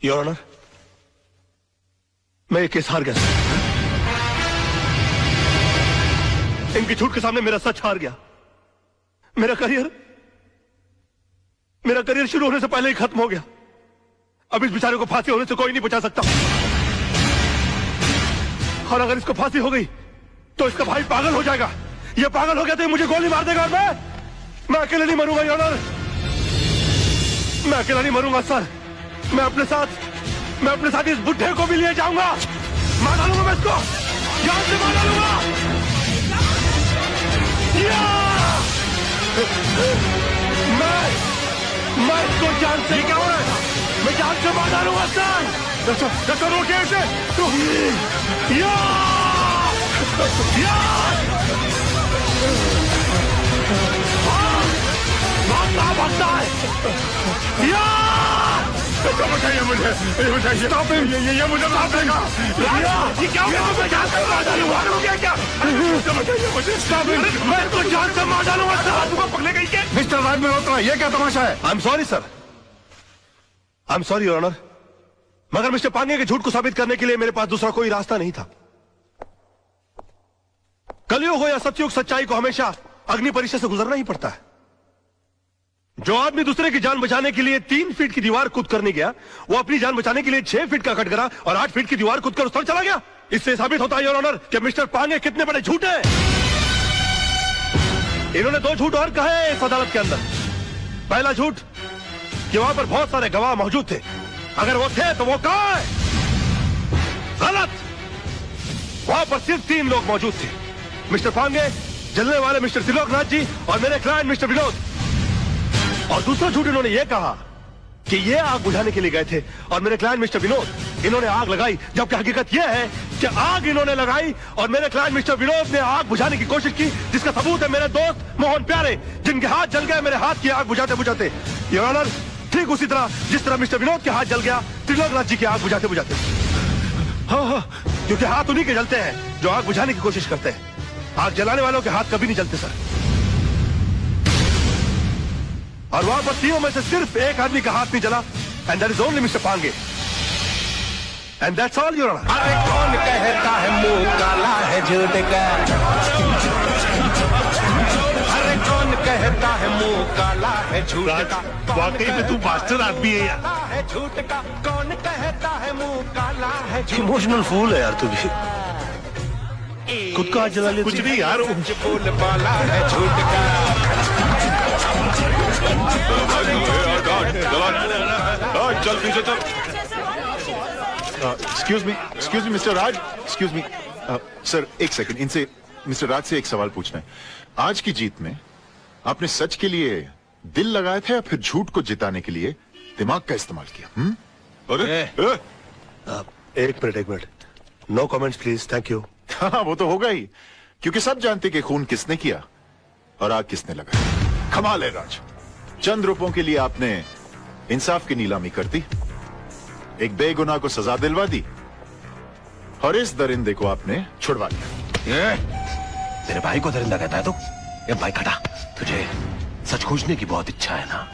Your honour, मैं ये case हार गया। इनकी झूठ के सामने मेरा सच हार गया। मेरा करियर शुरू होने से पहले ही खत्म हो गया। अब इस बेचारे को फांसी होने से कोई नहीं बचा सकता। और अगर इसको फांसी हो गई तो इसका भाई पागल हो जाएगा। ये पागल हो गया तो ये मुझे गोली मार देगा और मैं अकेले नहीं मरूंगा योर ऑनर। मैं अकेला नहीं मरूंगा सर। मैं अपने साथ इस बुढ़े को भी लिए जाऊंगा। मार डालूंगा मैं इसको, जान से मार डालूंगा। मैं इसको जान से, क्या हो रहा है? मैं जान से मार डालूंगा सर। रोके इसे। भागता है। बताइए मुझे, ये मुझे माफ देगा। ये क्या हो गया? मैं जान से मार डालूंगा। क्या बताइए मुझे, मैं इसको जान से मार डालूंगा सर। पकड़े गई क्या? मिस्टर राज मल्होत्रा, ये क्या तमाशा है? I am sorry sir, I am sorry your honour, मगर मिस्टर पांगे के झूठ को साबित करने के लिए मेरे पास दूसरा कोई रास्ता नहीं था। कलयुग हो या सतयुग, सच्चाई को हमेशा अग्नि परीक्षा से गुजरना ही पड़ता है। जो आदमी दूसरे की जान बचाने के लिए 3 फीट की दीवार कूद करने गया, वो अपनी जान बचाने के लिए 6 फीट का कटघरा और 8 फीट की दीवार कूद कर उस पर चला गया। इससे साबित होता है योर ऑनर कि मिस्टर पांगे कितने बड़े झूठ हैं। इन्होंने 2 झूठ और कहे इस अदालत के अंदर। पहला झूठ कि वहां पर बहुत सारे गवाह मौजूद थे। अगर वो थे तो वो कहां है? गलत। वहां पर सिर्फ 3 लोग मौजूद थे, मिस्टर पांगे, जलने वाले मिस्टर त्रिलोकनाथ जी और मेरे क्लाइंट मिस्टर विनोद। और दूसरा झूठ इन्होंने ये कहा कि ये आग बुझाने के लिए गए थे और मेरे क्लाइंट मिस्टर विनोद, इन्होंने आग लगाई, जबकि हकीकत यह है कि आग इन्होंने लगाई और मेरे क्लाइंट मिस्टर विनोद ने आग बुझाने की कोशिश की, जिसका सबूत है मेरे दोस्त मोहन प्यारे, जिनके हाथ जल गए मेरे हाथ की आग बुझाते बुझाते। योर ऑनर, ठीक उसी तरह जिस तरह मिस्टर विनोद के हाथ जल गया त्रिलोकनाथ जी की आग बुझाते बुझाते। हाँ, क्योंकि हाथ उन्हीं के जलते हैं जो आग बुझाने की कोशिश करते हैं। आग जलाने वालों के हाथ कभी नहीं जलते सर। और वहां पर 3 में से सिर्फ एक आदमी का हाथ नहीं जला, and that is only Mr Pange, and that's all your honour. अरे कौन कहता है मुंह काला है झूठ का? अरे कौन कहता है मुंह काला है झूठ का? वाकई में तू मास्टर आदमी है यार। झूठ का कौन कहता है मुंह काला है? इमोशनल फूल है यार तू भी। खुद का हाथ जला ले। कुछ नहीं यार, बोल पाला है झूठ का। चल पीछे चल। एक्सक्यूज मी मिस्टर राज, एक्सक्यूज मी सर, एक सेकंड, इनसे मिस्टर राज से एक सवाल पूछना है। आज की जीत में आपने सच के लिए दिल लगाया था या फिर झूठ को जिताने के लिए दिमाग का इस्तेमाल किया? अरे एक minute, no comments please, thank you. हाँ, वो तो होगा ही, क्योंकि सब जानते कि खून किसने किया और आग किसने लगाई। कमाल है राज, चंद रुपयों के लिए आपने इंसाफ की नीलामी कर दी, एक बेगुनाह को सजा दिलवा दी और इस दरिंदे को आपने छुड़वा दिया। तेरे भाई को दरिंदा कहता है तू? ये भाई खटा, तुझे सच खोजने की बहुत इच्छा है ना?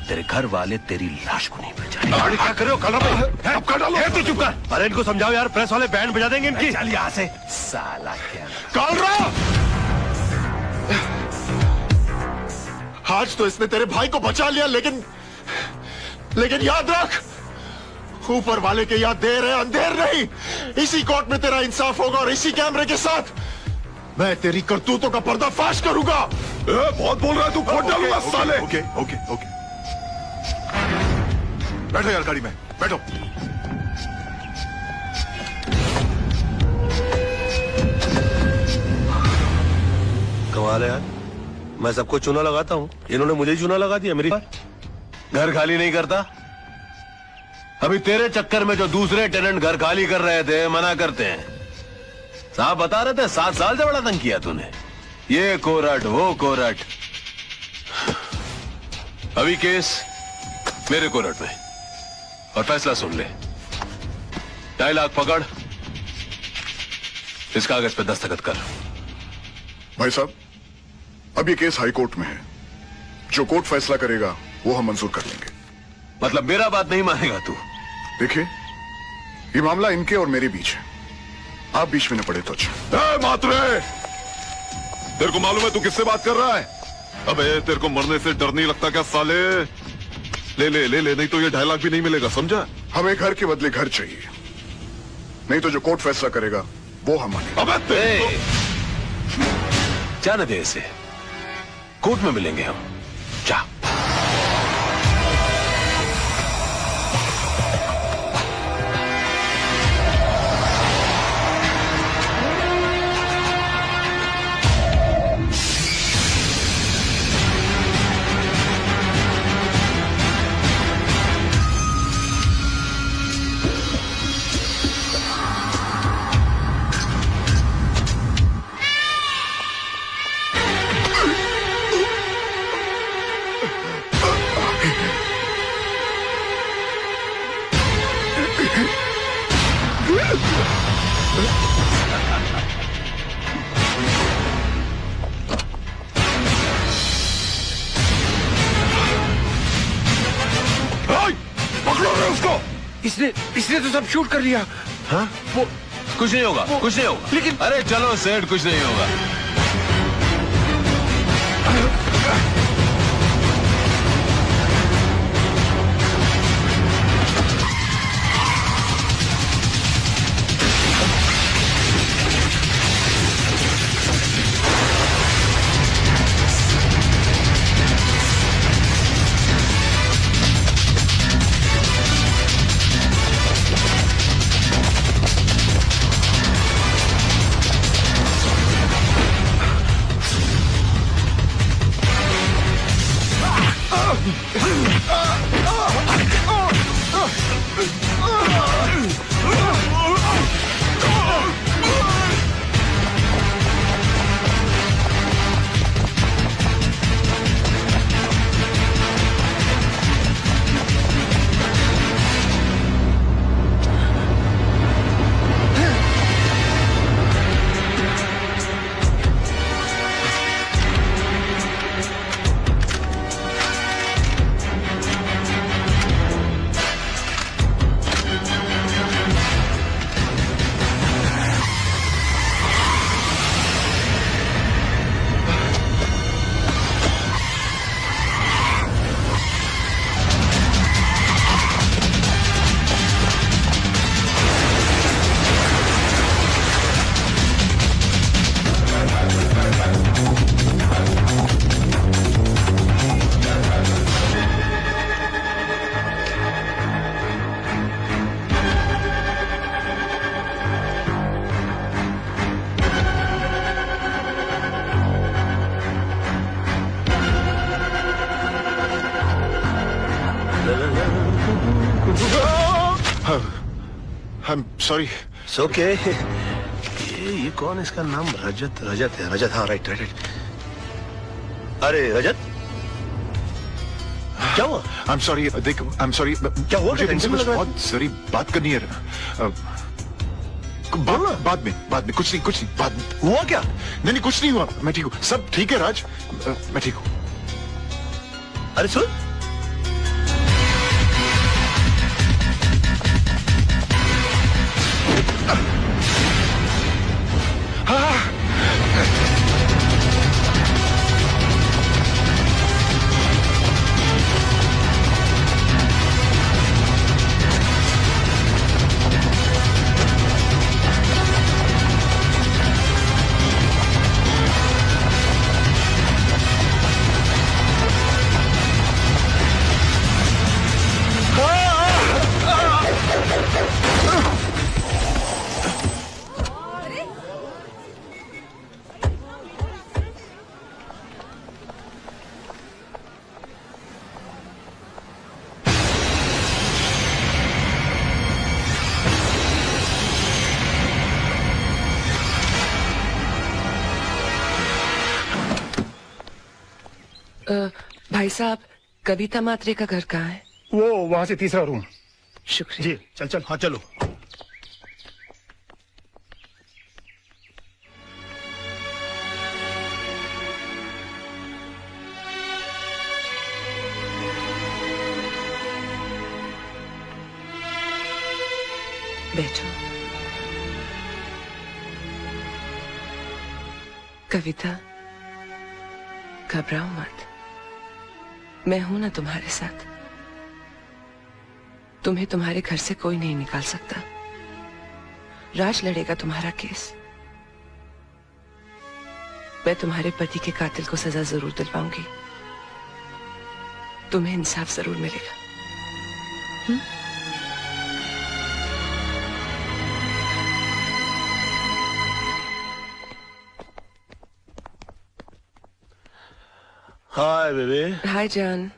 तेरे घर वाले तेरी लाश को नहीं बचाएंगे। क्या कर रहे हो? कल डालो। तू चुप कर। अरे इनको समझाओ यार, प्रेस वाले बैंड बजा देंगे इनकी। चल यहाँ से साला। क्या काल रहा, आज तो इसने तेरे भाई को बचा लिया, लेकिन याद रख, ऊपर वाले के याद देर है अंधेर नहीं। इसी कोर्ट में तेरा इंसाफ होगा और इसी कैमरे के साथ मैं तेरी करतूतों का पर्दाफाश करूंगा। बहुत बोल रहा है तू, खोट डालूंगा साले। ओके। बैठो यार, गाड़ी में बैठो। कमाल है यार, मैं सबको चूना लगाता हूँ, इन्होंने मुझे चूना लगा दिया मेरी। घर खाली नहीं करता? अभी तेरे चक्कर में जो दूसरे टेनेंट घर खाली कर रहे थे मना करते हैं। साहब बता रहे थे 7 साल से बड़ा तंग किया तूने, ये कोरट वो कोरट। अभी केस मेरे कोरट में और फैसला सुन ले। 2.5 लाख पकड़, इस कागज पे दस्तखत कर। भाई साहब, अब ये केस हाई कोर्ट में है, जो कोर्ट फैसला करेगा वो हम मंजूर कर लेंगे। मतलब मेरा बात नहीं मानेगा तू? देखिए, ये मामला इनके और मेरे बीच है। आप बीच में न पड़े तो अच्छा। ए, मात्रे, तेरे को मालूम है तू किससे बात कर रहा है? अबे तेरे को मरने से डर नहीं लगता क्या साले? ले ले ले ले, नहीं तो ये 2.5 लाख भी नहीं मिलेगा, समझा? हमें घर के बदले घर चाहिए, नहीं तो जो कोर्ट फैसला करेगा वो हम मानेंगे। अबे तेरे जाने दे इसे, कोर्ट में मिलेंगे हम। जा। पकड़ो रे उसको। इसने तो सब शूट कर लिया। हाँ? वो कुछ नहीं होगा, कुछ नहीं होगा। लेकिन अरे चलो सेठ, कुछ नहीं होगा। सॉरी। ओके। ये कौन? इसका नाम रजत है। रजत, हाँ, राइट राइट राइट। अरे रजत, क्या हुआ? आई एम सॉरी। देख, आई एम सॉरी। क्या हुआ? मुझे तुमसे टेंशन में कुछ लग रहा है। बहुत जरूरी बात करनी है। बाद में कुछ नहीं बाद में। हुआ क्या? नहीं कुछ नहीं हुआ, मैं ठीक हूँ, सब ठीक है राज, मैं ठीक हूँ। अरे सुन, भाई साहब, कविता मात्रे का घर कहाँ है? वो वहां से तीसरा रूम। शुक्रिया। जी चल चल, हाँ चलो। बैठो। कविता, घबराओ मत, मैं हूं ना तुम्हारे साथ। तुम्हें तुम्हारे घर से कोई नहीं निकाल सकता। राज लड़ेगा तुम्हारा केस। मैं तुम्हारे पति के कातिल को सजा जरूर दिलवाऊंगी। तुम्हें इंसाफ जरूर मिलेगा। Hi baby. हाय जान,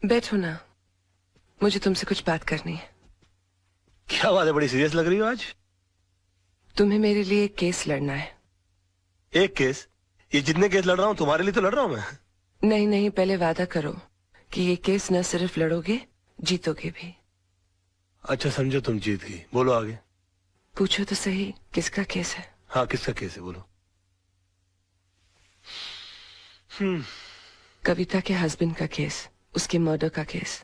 बैठो ना, मुझे तुमसे कुछ बात करनी है। क्या बात है, बड़ी सीरियस लग रही हो आज। तुम्हें मेरे लिए एक केस लड़ना है। एक केस? ये जितने केस लड़ रहा हूँ तुम्हारे लिए तो लड़ रहा हूँ मैं। नहीं नहीं, पहले वादा करो कि ये केस न सिर्फ लड़ोगे, जीतोगे भी। अच्छा समझो तुम जीत गई, बोलो आगे। पूछो तो सही, किसका केस है? हाँ किसका केस है, बोलो। कविता के हस्बैंड का केस, उसके मर्डर का केस।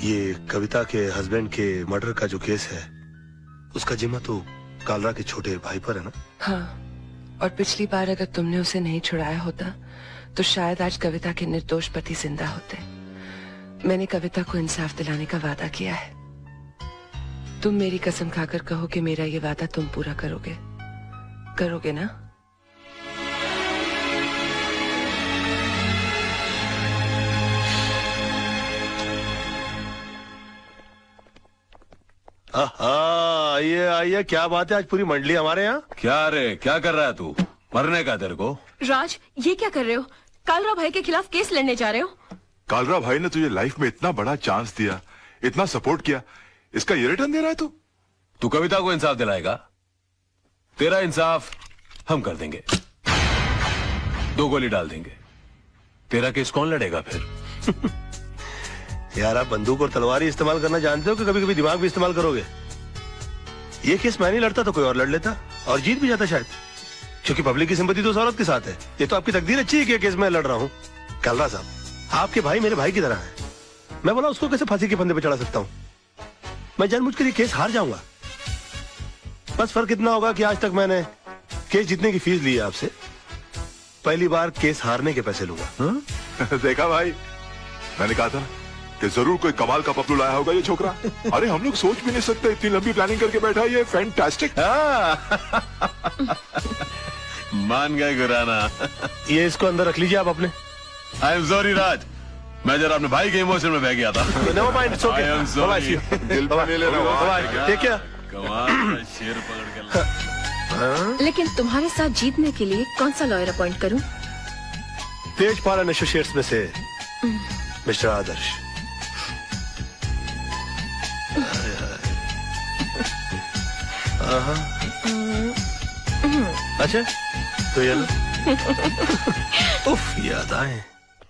ये कविता के हस्बैंड के मर्डर का जो केस है, उसका जिम्मा तो कालरा के छोटे भाई पर है ना? हाँ, और पिछली बार अगर तुमने उसे नहीं छुड़ाया होता तो शायद आज कविता के निर्दोष पति जिंदा होते। मैंने कविता को इंसाफ दिलाने का वादा किया है। तुम मेरी कसम खाकर कहो कि मेरा ये वादा तुम पूरा करोगे। करोगे ना? आइए आइए, क्या बात है, आज पूरी मंडली हमारे यहाँ। क्या रे, क्या कर रहा है तू? मरने का तेरे को? राज, ये क्या कर रहे हो? कालरा भाई के खिलाफ केस लड़ने जा रहे हो? कालरा भाई ने तुझे लाइफ में इतना बड़ा चांस दिया, इतना सपोर्ट किया, इसका ये रिटर्न दे रहा है तू? तू कविता को इंसाफ दिलाएगा? तेरा इंसाफ हम कर देंगे, 2 गोली डाल देंगे। तेरा केस कौन लड़ेगा फिर? यार आप बंदूक और तलवार ही इस्तेमाल करना जानते हो कि कभी कभी दिमाग भी इस्तेमाल करोगे? ये केस मैं नहीं लड़ता तो कोई और लड़ लेता और जीत भी जाता शायद, क्योंकि पब्लिक की सिंपैथी तो उस औरत के साथ है। ये तो आपकी तकदीर अच्छी है कि केस मैं लड़ रहा हूँ। कालरा साहब, आपके भाई मेरे भाई की तरह है। मैं बोला उसको कैसे फांसी के फंदे पे चढ़ा सकता हूँ? मैं जानबूझकर ये केस हार जाऊंगा। बस फर्क इतना होगा कि आज तक मैंने केस जीतने की फीस ली है आपसे, पहली बार केस हारने के पैसे लूंगा। देखा भाई, मैंने कहा था कि जरूर कोई कमाल का पपलू लाया होगा ये छोकरा। अरे हम लोग सोच भी नहीं सकते, इतनी लंबी प्लानिंग करके बैठा है ये। फैंटास्टिक। मान गए गुराना। ये इसको अंदर रख लीजिए आप अपने। आई एम सॉरी राज, मैं जरा अपने भाई के इमोशन में बह गया था। Never mind, it's okay. I am sorry. दिल पे नहीं ले रहा। ठीक है। कमाल का शेर पकड़ के लेकिन तुम्हारे साथ जीतने के लिए कौन सा लॉयर अपॉइंट करूं? तेजपाल एंड एसोसिएट्स में से मिस्टर आदर्श। अच्छा तो ये लो। उफ, याद आए।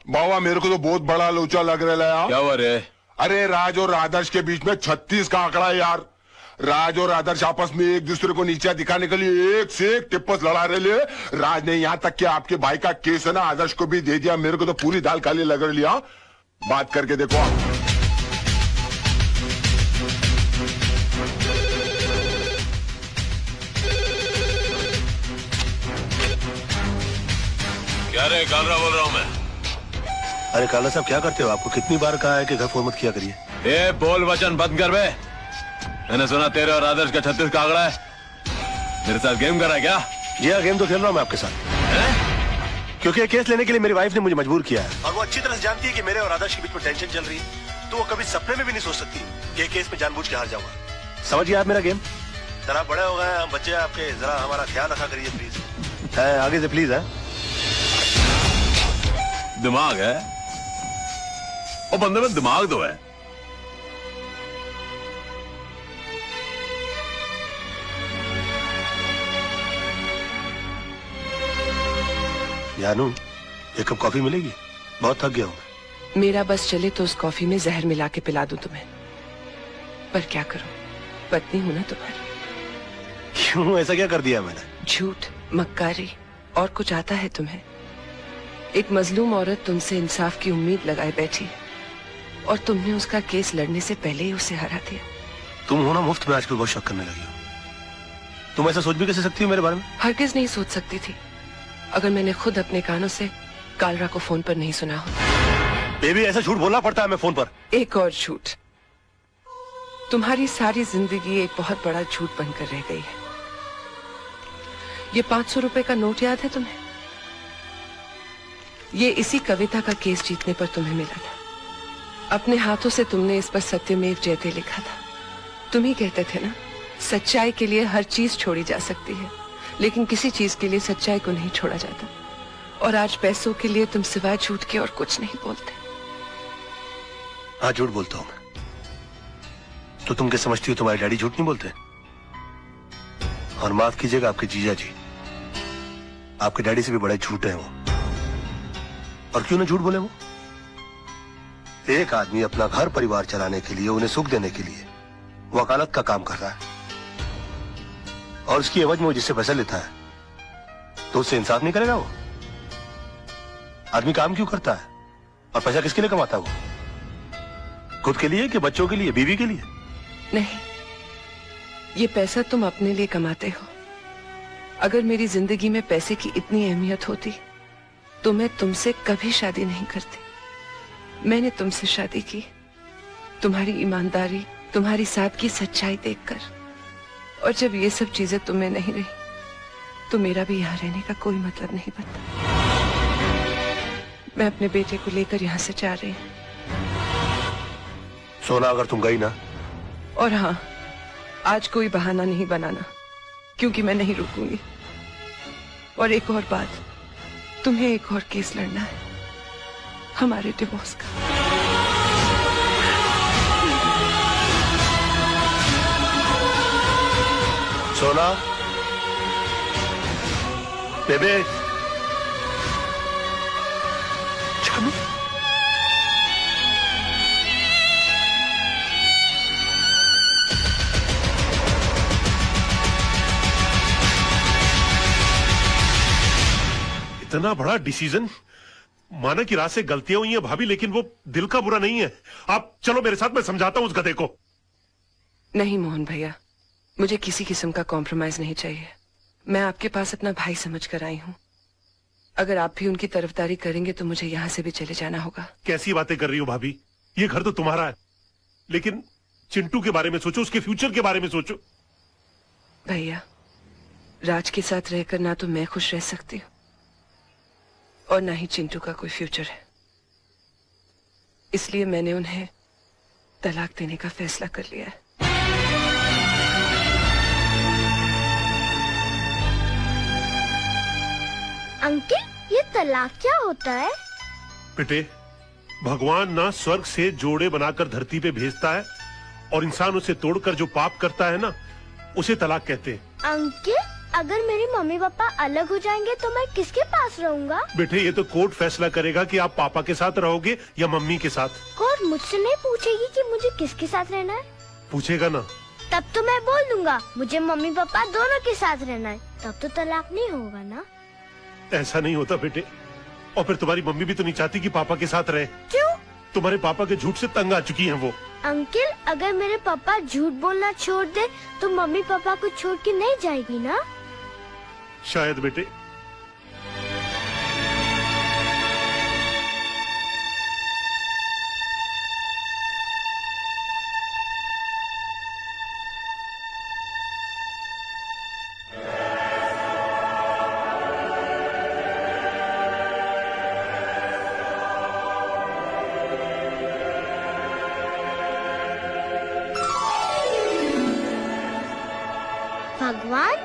बाबा मेरे को तो बहुत बड़ा लोचा लग रहा है यार। क्या हुआ रे? अरे राज और आदर्श के बीच में 36 का आंकड़ा है यार। राज और आदर्श आपस में एक दूसरे को नीचा दिखाने के लिए एक से एक टिप्पस लड़ा रहे हैं। राज ने यहाँ तक कि आपके भाई का केस है ना, आदर्श को भी दे दिया। मेरे को तो पूरी दाल काली लग रही है। बात करके देखो आप। क्या रे, कालरा बोल रहा हूँ मैं। अरे काला साहब क्या करते हो? आपको कितनी बार कहा है कि घर फोन मत किया करिए। ए बोल वचन बंद कर बे। मैंने सुना तेरे और आदर्श का 36 का आंकड़ा है। मेरे साथ गेम कर रहा है क्या? जी हाँ, गेम तो खेल रहा हूँ मैं आपके साथ। क्योंकि केस लेने के लिए मेरी वाइफ ने मुझे मजबूर किया है, और वो अच्छी तरह से जानती है कि मेरे और आदर्श के बीच में टेंशन चल रही है। तो वो कभी सपने में भी नहीं सोच सकती कि केस में जानबूझ के हार जाऊंगा। समझिए आप मेरा गेम। जरा बड़े हो गए हम बच्चे आपके, जरा हमारा ख्याल रखा करिए प्लीज। आगे से प्लीज है। दिमाग है और बंदे में दिमाग तो है। जानू, एक कप कॉफी मिलेगी? बहुत थक गया हूँ मैं। मेरा बस चले तो उस कॉफी में जहर मिला के पिला दूं तुम्हें, पर क्या करूं, पत्नी हूं ना तुम्हारी। क्यों, ऐसा क्या कर दिया मैंने? झूठ, मक्कारी और कुछ आता है तुम्हें? एक मजलूम औरत तुमसे इंसाफ की उम्मीद लगाए बैठी है, और तुमने उसका केस लड़ने से पहले ही उसे हरा दिया। तुम हो ना मुफ्त में आजकल बहुत शक करने लगी हो। तुम ऐसा सोच भी कैसे सकती हो मेरे बारे में? हरगिज नहीं सोच सकती थी अगर मैंने खुद अपने कानों से कालरा को फोन पर नहीं सुना होता। बेबी, ऐसा झूठ बोलना पड़ता है हमें फोन पर। एक और झूठ। तुम्हारी सारी जिंदगी एक बहुत बड़ा झूठ बनकर रह गई है। ये 500 रुपए का नोट याद है तुम्हें? ये इसी कविता का केस जीतने पर तुम्हें मिला था। अपने हाथों से तुमने इस पर सत्यमेव जयते लिखा था। तुम ही कहते थे ना, सच्चाई के लिए हर चीज छोड़ी जा सकती है, लेकिन किसी चीज के लिए सच्चाई को नहीं छोड़ा जाता। और आज पैसों के लिए तुम सिवाय झूठ के और कुछ नहीं बोलते। हाँ, झूठ बोलता हूं मैं। तो तुम क्या समझती हो तुम्हारे डैडी झूठ नहीं बोलते? और माफ कीजिएगा आपके जीजा जी, आपके डैडी से भी बड़े झूठ है वो। और क्यों ना झूठ बोले वो? एक आदमी अपना घर परिवार चलाने के लिए, उन्हें सुख देने के लिए वकालत का काम कर रहा है, और उसकी एवज में वो जिससे पैसा लेता है तो उससे इंसाफ नहीं करेगा वो? आदमी काम क्यों करता है और पैसा किसके लिए कमाता है वो? खुद के लिए कि बच्चों के लिए, बीवी के लिए? नहीं, ये पैसा तुम अपने लिए कमाते हो। अगर मेरी जिंदगी में पैसे की इतनी अहमियत होती तो मैं तुमसे कभी शादी नहीं करती। मैंने तुमसे शादी की तुम्हारी ईमानदारी, तुम्हारी सादगी, सच्चाई देखकर। और जब ये सब चीजें तुम्हें नहीं रही तो मेरा भी यहाँ रहने का कोई मतलब नहीं बनता। मैं अपने बेटे को लेकर यहाँ से जा रही हूँ। सोना, अगर तुम गई ना, और हाँ, आज कोई बहाना नहीं बनाना, क्योंकि मैं नहीं रुकूंगी। और एक और बात, तुम्हें एक और केस लड़ना है, हमारे डिवोर्स का। सोना, बेबे, जानू, इतना बड़ा डिसीजन। माना कि रात से गलतियां हुई हैं भाभी, लेकिन वो दिल का बुरा नहीं है। आप चलो मेरे साथ, मैं समझाता हूं उस गधे को। नहीं मोहन भैया, मुझे किसी किस्म का कॉम्प्रोमाइज नहीं चाहिए। मैं आपके पास अपना भाई समझ कर आई हूँ। अगर आप भी उनकी तरफदारी करेंगे तो मुझे यहाँ से भी चले जाना होगा। कैसी बातें कर रही हो भाभी? ये घर तो तुम्हारा है, लेकिन चिंटू के बारे में सोचो, उसके फ्यूचर के बारे में सोचो। भैया, राज के साथ रहकर ना तो मैं खुश रह सकती हूँ और ना ही चिंटू का कोई फ्यूचर है। इसलिए मैंने उन्हें तलाक देने का फैसला कर लिया है। अंकल, ये तलाक क्या होता है? बेटे, भगवान ना स्वर्ग से जोड़े बनाकर धरती पे भेजता है, और इंसान उसे तोड़कर जो पाप करता है ना, उसे तलाक कहते हैं। अंकल, अगर मेरे मम्मी पापा अलग हो जाएंगे तो मैं किसके पास रहूंगा? बेटे, ये तो कोर्ट फैसला करेगा कि आप पापा के साथ रहोगे या मम्मी के साथ। कोर्ट मुझसे नहीं पूछेगी कि मुझे किसके साथ रहना है? पूछेगा ना। तब तो मैं बोल दूंगा मुझे मम्मी पापा दोनों के साथ रहना है। तब तो तलाक नहीं होगा ना? ऐसा नहीं होता बेटे। और फिर तुम्हारी मम्मी भी तो नहीं चाहती कि पापा के साथ रहे। क्यों? तुम्हारे पापा के झूठ से तंग आ चुकी हैं वो। अंकल, अगर मेरे पापा झूठ बोलना छोड़ दे तो मम्मी पापा को छोड़ के नहीं जाएगी ना? शायद बेटे। भगवान,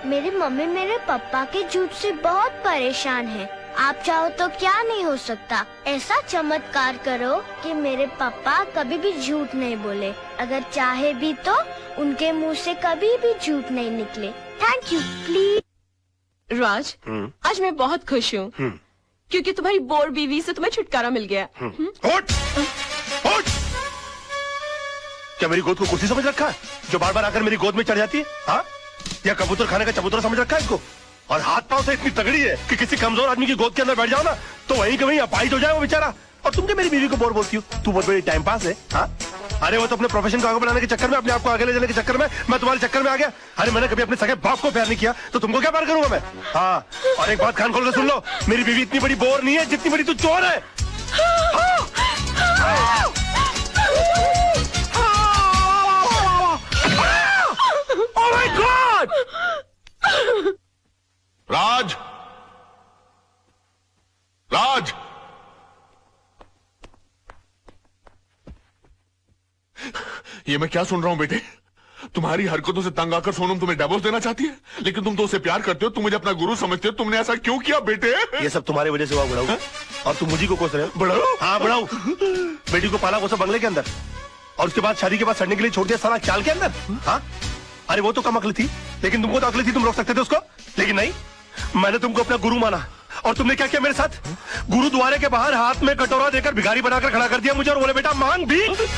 मेरी मम्मी मेरे पापा के झूठ से बहुत परेशान है। आप चाहो तो क्या नहीं हो सकता। ऐसा चमत्कार करो कि मेरे पापा कभी भी झूठ नहीं बोले। अगर चाहे भी तो उनके मुंह से कभी भी झूठ नहीं निकले। Thank you, please. राज, आज मैं बहुत खुश हूँ क्योंकि तुम्हारी बोर बीवी से तुम्हें छुटकारा मिल गया। उठ! उठ! क्या मेरी गोद को कुर्सी समझ रखा है जो बार बार आकर मेरी गोद में चढ़ जाती है? हाँ? या कबूतर खाने का चबूतरा समझ रखा है इसको? और हाथ पांव से इतनी तगड़ी है कि किसी कमजोर आदमी की गोद के अंदर बैठ जाओ ना तो वहीं के वहीं अपाहिज हो जाए वो बेचारा। और तुम क्या मेरी बीवी को बोर बोलती हो? तू बहुत बड़ी टाइम पास है। हाँ, अरे वो तो अपने प्रोफेशन को आगे बढ़ाने के चक्कर में, अपने आप को आगे ले जाने के चक्कर में मैं तुम्हारे चक्कर में आ गया। अरे मैंने कभी अपने सगे बाप को प्यार नहीं किया तो तुमको क्या प्यार करूंगा मैं? हाँ, और एक बात कान खोल कर सुन लो, मेरी बीवी इतनी बड़ी बोर नहीं है जितनी बड़ी तू चोर है। Oh my God! राज, राज, ये मैं क्या सुन रहा हूं बेटे? तुम्हारी हरकतों से तंग आकर सोनम तुम्हें डिवोर्स देना चाहती है, लेकिन तुम तो उसे प्यार करते हो, तुम मुझे अपना गुरु समझते हो। तुमने ऐसा क्यों किया बेटे? ये सब तुम्हारी वजह से हुआ बुढ़ाऊ, और तुम मुझी को कोस रहे हो। बुढ़ाऊ? हाँ बुढ़ाऊ, बेटी को पाला पोसा बंगले के अंदर, और उसके बाद शादी के बाद सड़ने के लिए छोड़ दिया साला चाल के अंदर। हाँ, अरे वो तो कम अकल थी, लेकिन तुमको तो अकल थी, तुम रोक सकते थे उसको, लेकिन नहीं, मैंने तुमको अपना गुरु माना। और तुमने क्या किया मेरे साथ? गुरुद्वारे के बाहर हाथ में कटोरा देकर भिखारी बनाकर खड़ा कर दिया मुझे, और बोले बेटा मांग भीख।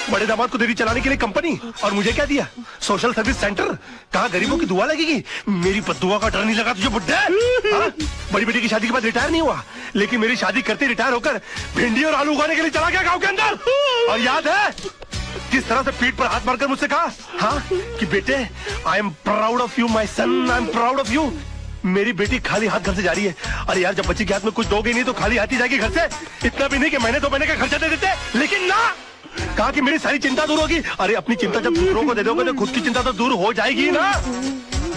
बड़े दामाद को देरी चलाने के लिए कंपनी, और मुझे क्या दिया? Social service centre. कहा गरीबों की दुआ लगेगी? मेरी बद्दुआ का डर नहीं लगा तुझे बुड्ढे? हाँ? बड़ी बेटी की शादी के बाद रिटायर नहीं हुआ, लेकिन मेरी शादी करते रिटायर होकर भिंडी और आलू उगाने के लिए चला गया गांव के अंदर। और याद है किस तरह से पीठ पर हाथ मारकर मुझसे कहा, हाँ, कि बेटे I am proud of you my son, I am proud of you. मेरी बेटी खाली हाथ घर से जा रही है। अरे यार, जब बच्ची के हाथ में कुछ दोगे नहीं तो खाली हाथ ही जाएगी घर से। इतना भी नहीं कि महीने 2 महीने का खर्चा दे देते, लेकिन ना, कहा कि मेरी सारी चिंता दूर होगी। अरे अपनी चिंता जब दूसरों को दे दोगे तो खुद की चिंता तो दूर हो जाएगी ना।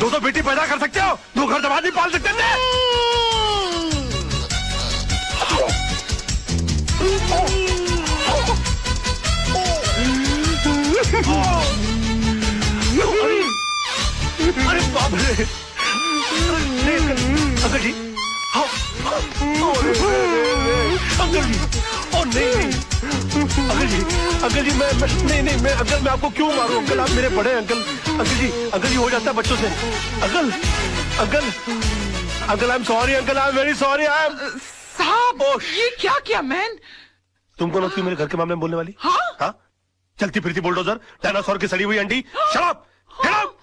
2 बेटी पैदा कर सकते हो, 2 घर दबा नहीं पाल सकते थे। अरे बाप रे, अंकल जी, अंकल जी, ओ नहीं, अंकल जी, मैं अंकल, मैं आपको क्यों मारूं अंकल? आप मेरे बड़े अंकल जी हो जाता है बच्चों से। Uncle I am sorry uncle, I am very sorry. I am साहब, ये क्या किया मैन? तुमको लगती मेरे घर के मामले में बोलने वाली? हाँ? चलती फिरती बुलडोजर, डायनासोर की सड़ी हुई अंडी। Shut up, get out.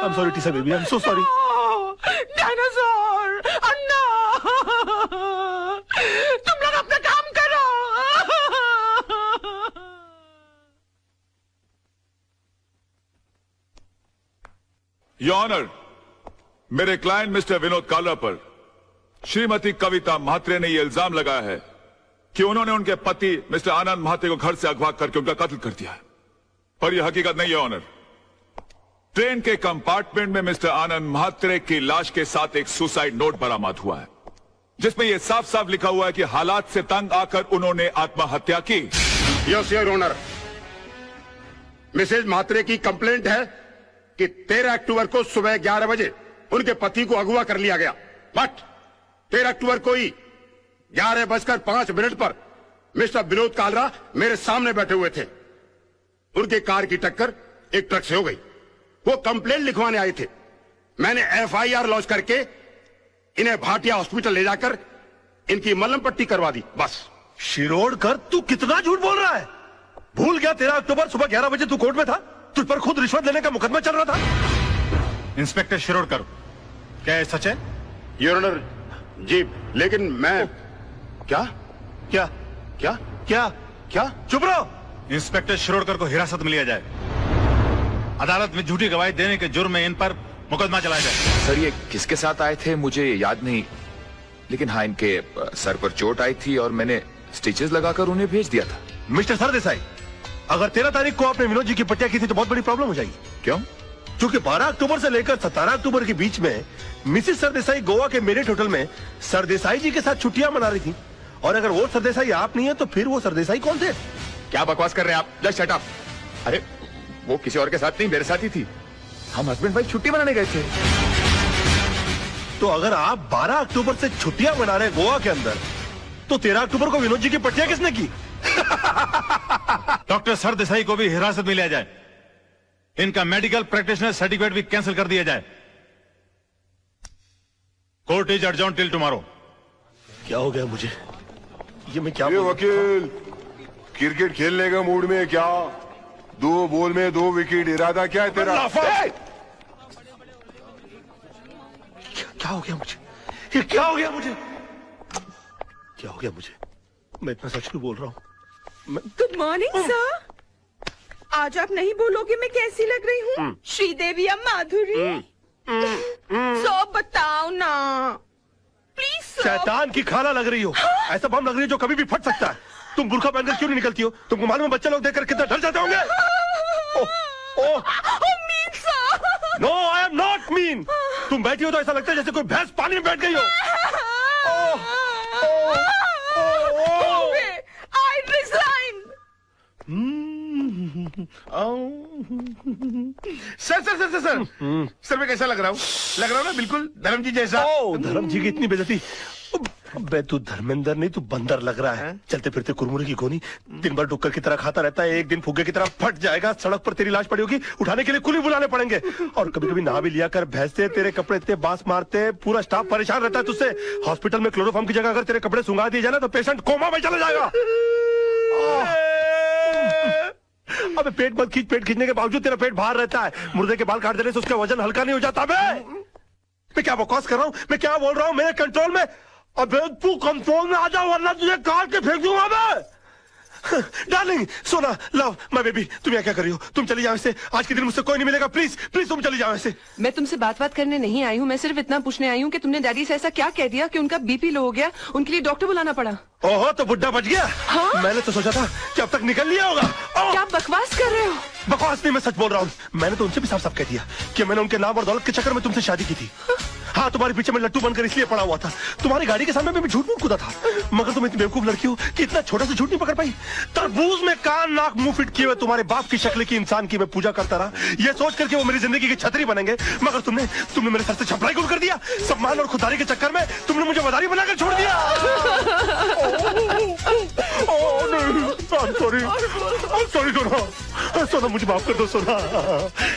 I'm sorry, Tisa baby. I'm so sorry. Dinosaur, Anna, तुम लोग अपना काम करो। योर ऑनर, मेरे क्लाइंट मिस्टर विनोद कालरा पर श्रीमती कविता म्हात्रे ने यह इल्जाम लगाया है कि उन्होंने उनके पति मिस्टर आनंद म्हात्रे को घर से अगवा करके उनका कत्ल कर दिया है, पर यह हकीकत नहीं है ऑनर। ट्रेन के कंपार्टमेंट में मिस्टर आनंद म्हात्रे की लाश के साथ एक सुसाइड नोट बरामद हुआ है, जिसमें यह साफ साफ लिखा हुआ है कि हालात से तंग आकर उन्होंने आत्महत्या की। Yes your honour, Mrs Mhatre की कंप्लेंट है कि 13 अक्टूबर को सुबह 11 बजे उनके पति को अगवा कर लिया गया, बट 13 अक्टूबर को ही 11:05 पर मिस्टर विनोद कालरा मेरे सामने बैठे हुए थे। उनके कार की टक्कर एक ट्रक से हो गई। वो कंप्लेंट लिखवाने आए थे। मैंने FIR लॉन्च करके इन्हें भाटिया हॉस्पिटल ले जाकर इनकी मलहम पट्टी करवा दी, बस। शिरोडकर, तू कितना झूठ बोल रहा है? भूल गया 13 अक्टूबर सुबह 11 बजे तू कोर्ट में था? तुझ पर खुद रिश्वत लेने का मुकदमा चल रहा था। इंस्पेक्टर शिरोडकर, क्या ये सच है? योर ऑनर जी, लेकिन मैं क्या क्या क्या क्या क्या? चुप रहो। इंस्पेक्टर शिरोडकर को हिरासत में लिया जाए, अदालत में झूठी गवाही देने के जुर्म में इन पर मुकदमा चलाया जाए। सर, ये किसके साथ आए थे मुझे याद नहीं, लेकिन हाँ, इनके सर पर चोट आई थी और मैंने स्टिचेस लगाकर उन्हें भेज दिया था। मिस्टर सरदेसाई, अगर 13 तारीख को आपने विनोद जी की पट्टिया की थी तो बहुत बड़ी प्रॉब्लम हो जाएगी। क्यों? क्योंकि 12 अक्टूबर से लेकर 17 अक्टूबर के बीच में मिसिस सरदेसाई गोवा के मेरिट होटल में सरदेसाई जी के साथ छुट्टियां मना रही थी, और अगर वो सरदेसाई आप नहीं है तो फिर वो सरदेसाई कौन थे? क्या बकवास कर रहे हैं आप? Just shut up. अरे वो किसी और के साथ नहीं, मेरे साथ ही थी। हम हस्बैंड वाइफ छुट्टी मनाने गए थे। तो अगर आप 12 अक्टूबर से छुट्टियां मना रहे गोवा के अंदर, तो 13 अक्टूबर को विनोद जी की पट्टियां किसने की? डॉक्टर सरदेसाई को भी हिरासत में लिया जाए, इनका मेडिकल प्रैक्टिशनर सर्टिफिकेट भी कैंसिल कर दिया जाए। Court is adjourned till tomorrow. क्या हो गया मुझे? ये मैं क्या? ये वकील क्रिकेट खेलने का मूड में क्या? 2 बॉल में 2 विकेट, इरादा क्या है तेरा? हो गया मुझे? ये क्या हो गया मुझे? क्या हो गया मुझे? मैं इतना सच क्यों बोल रहा हूँ? Good morning sir. आज आप नहीं बोलोगे मैं कैसी लग रही हूँ? श्रीदेवी या माधुरी? सो बताओ ना प्लीज सर। शैतान की खाला लग रही हो। ऐसा बम लग रही है जो कभी भी फट सकता है। तुम बुर्का पहनकर क्यों नहीं निकलती हो? तुमको मालूम है बच्चे लोग देखकर कितना डर जाते होंगे? No I am not mean. तुम बैठी हो तो ऐसा लगता है जैसे कोई भैंस पानी में बैठ गई हो। I resign. सर मैं कैसा लग रहा हूँ? लग रहा हूँ ना बिल्कुल धर्म जी जैसा। धर्म जी की इतनी बेइज्जती। बे तू धर्मेंद्र नहीं, तू बंदर लग रहा है। चलते फिरते कुरमुरे की गोनी, दिन भर डुक्कर की तरह खाता रहता है, एक दिन फुग्गे की तरह फट जाएगा। सड़क पर तेरी लाश पड़ी होगी, उठाने के लिए कुली बुलाने पड़ेंगे। और कभी कभी नहा भी लिया कर, भैंसते तेरे कपड़े इतने बांस मारते, पूरा स्टाफ परेशान रहता है तुझसे। हॉस्पिटल में क्लोरोफॉर्म की जगह अगर तेरे कपड़े सुंगा दिए जाए ना तो पेशेंट कोमा में चला जाएगा। अबे पेट मत खींच। पेट खींचने के बावजूद तेरा पेट बाहर रहता है। मुर्दे के बाल काट देने से उसका वजन हल्का नहीं हो जाता। मैं क्या बकवास कर रहा हूँ? मैं क्या बोल रहा हूँ? मेरे कंट्रोल में। अबे तू कंट्रोल में आ जा वरना तुझे काट के फेंक दूंगा मैं। डार्लिंग, सोना, लव, माय बेबी, तुम यहाँ क्या कर रही हो? तुम चली जाओ इससे। आज के दिन मुझसे कोई नहीं मिलेगा। प्लीज प्लीज तुम चली जाओ इससे। मैं तुमसे बात करने नहीं आई हूँ। मैं सिर्फ इतना पूछने आई हूँ कि तुमने डैडी से ऐसा क्या कह दिया कि उनका बीपी लो हो गया, उनके लिए डॉक्टर बुलाना पड़ा? ओहो, तो बुड्ढा बच गया। हाँ? मैंने तो सोचा था कि अब तक निकल लिया होगा। क्या बकवास कर रहे हो? बकवास नहीं, मैं सच बोल रहा हूँ। मैंने तो उनसे भी साफ साफ कह दिया कि मैंने उनके नाम और दौलत के चक्कर में तुमसे शादी की थी। हाँ, तुम्हारे पीछे में लट्टू बनकर इसलिए पड़ा हुआ था। तुम्हारी गाड़ी के सामने मैं भी झूठ मूठ कूदा था। मगर तुम इतनी बेवकूफ लड़की हो कि इतना छोटा सा झूठ नहीं पकड़ पाई। तरबूज में कान नाक मुंह फिट किए हुए तुम्हारे बाप की शक्ल की इंसान की मैं पूजा करता रहा, ये सोच करके वो मेरी जिंदगी की छतरी बनेंगे। मगर तुमने मेरे सर से छपराई गुल कर दिया। सम्मान और खुदारी के चक्कर में तुमने मुझे मदारी बनाकर छोड़ दिया। सॉरी सोना, सोना मुझे माफ कर दो सोना।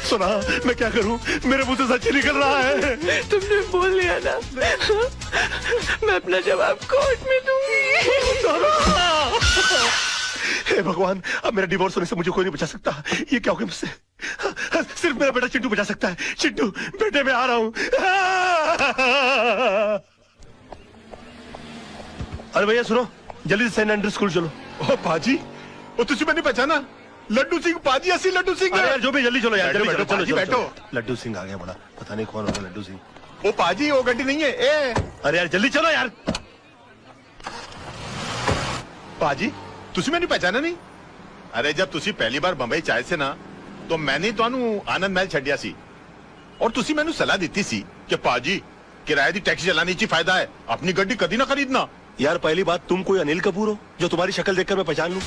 सोना, मैं क्या करूं? मेरे मुंह से सच ही निकल रहा है। तुमने बोल लिया ना, मैं अपना जवाब कोर्ट में दूंगी। हे भगवान, अब मेरा डिवोर्स होने से मुझे कोई नहीं बचा सकता। ये क्या हो गया मुझसे? सिर्फ मेरा बेटा चिंटू बचा सकता है। चिंटू, बेटे मैं आ रहा हूं। अरे भैया सुनो, जल्दी से सेंट एंड्रू स्कूल चलो। ओ पाजी, ओ तुझे मैंने पहचाना? लड्डू सिंह पाजी, असली लड्डू सिंह। यार जो भी, जल्दी चलो यार। बैठो, चलो बैठो। लड्डू सिंह आ गया बड़ा, पता नहीं कौन होगा लड्डू सिंह। ओ पाजी, वो गड्डी नहीं है। ए अरे यार जल्दी चलो यार। पाजी, तुझे मैंने पहचाना नहीं? अरे जब तुसी पहली बार बंबई चाहे से ना तो मैंने ਤੁਹਾਨੂੰ आनंद महल छड़िया सी और तुसी मैंू सलाह दी सी कि पाजी किराए दी टैक्सी चलाने ची फायदा है, अपनी गड्डी कभी ना खरीदना। यार पहली बात, तुम कोई अनिल कपूर हो जो तुम्हारी शक्ल देखकर मैं पहचान लूं?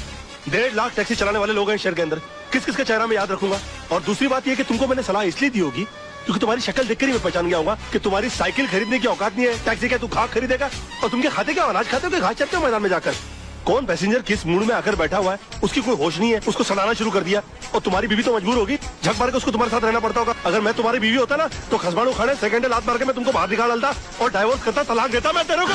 1.5 लाख टैक्सी चलाने वाले लोग हैं शहर के अंदर, किस किस का चेहरा मैं याद रखूंगा? और दूसरी बात यह कि तुमको मैंने सलाह इसलिए दी होगी क्योंकि तुम्हारी शक्ल देखकर ही मैं पहचान गया होगा कि तुम्हारी साइकिल खरीदने की औकात नहीं है। टैक्सी क्या तू घास खरीदेगा? और तुम क्या खाते, क्या अनाज खाते हो कि घास चरते हो मैदान में जाकर? कौन पैसेंजर किस मूड में आकर बैठा हुआ है उसकी कोई होश नहीं है, उसको सलाना शुरू कर दिया। और तुम्हारी बीवी तो मजबूर होगी, झक मार के उसको तुम्हारे साथ रहना पड़ता होगा। अगर मैं तुम्हारी बीवी होता ना तो खसबाड़ू खाने सेकंड लात मार के मैं तुमको बाहर निकाल डालता और डाइवोर्स करता, तलाक देता मैं तेरे को।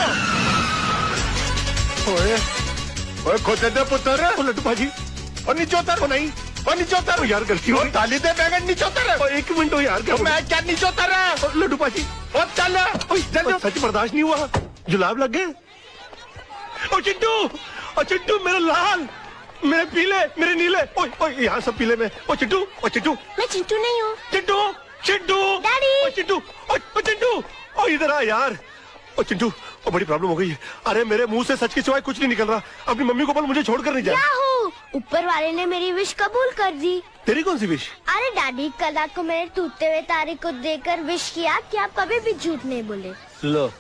ओए खोते दे पुत्र, लड्डू भाजी। और नीचे उतर। नहीं, और नीचे उतर यार, गलती हो ताली दे बैगन, नीचे उतर। एक मिनट हो यार, मैं क्या नीचे उतर रहा है? लड्डू भाजी और चल। सच बर्दाश्त नहीं हुआ, जुलाब लग गए। ओ चिंटू, ओ चिंटू, मेरे लाल, मेरे पीले, मेरे नीले, ओए ओए यहाँ सब पीले में। ओ चिंटू, ओ चिंटू। मैं चिंटू नहीं हूँ। चिंटू, चिंटू, डैडी। ओ चिंटू, ओ चिंटू, ओ इधर आ यार। ओ चिंटू, ओ बड़ी प्रॉब्लम हो गई है। अरे मेरे मुंह से सच के सिवाय कुछ नहीं निकल रहा। अपनी मम्मी को बोल मुझे छोड़कर नहीं जाए। ऊपर वाले ने मेरी विश कबूल कर दी। तेरी कौन सी विश? अरे डैडी, कल रात को मैंने टूटते हुए तारे को देखकर विश किया कि आप कभी भी झूठ नहीं बोले। लो,